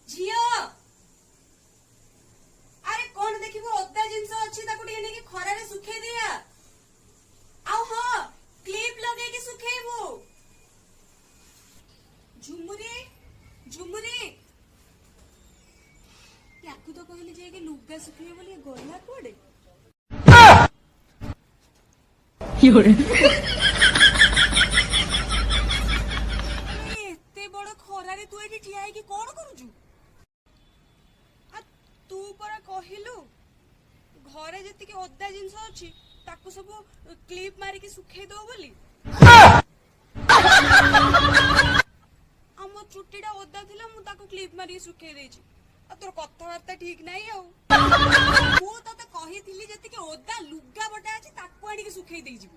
झियो अरे कौन देखिबो ओदा जिंस अछि ताको टिके नेकी खरा रे सुखे दिया आउ हां क्लिप लगे के सुखेबो झुमुरी झुमुरी याकू तो कहले जे के लुगा सुखे बोली गला कोडे योरे एते बड़ खरा रे तू एठी ठिया की कोन करूजु तू परा कहिलु घरे जति के ओदा जिंस अछि ताको सब क्लिप मारी के सुखे दो बोली हम चुट्टीडा ओदा थिला मु ताको क्लिप मारी सुखे देछि आ तोर कथावार्ता ठीक नाही आउ मु तते कहिथिली जति के ओदा लुगा बटा अछि ताको आडी के सुखे देइ जिवु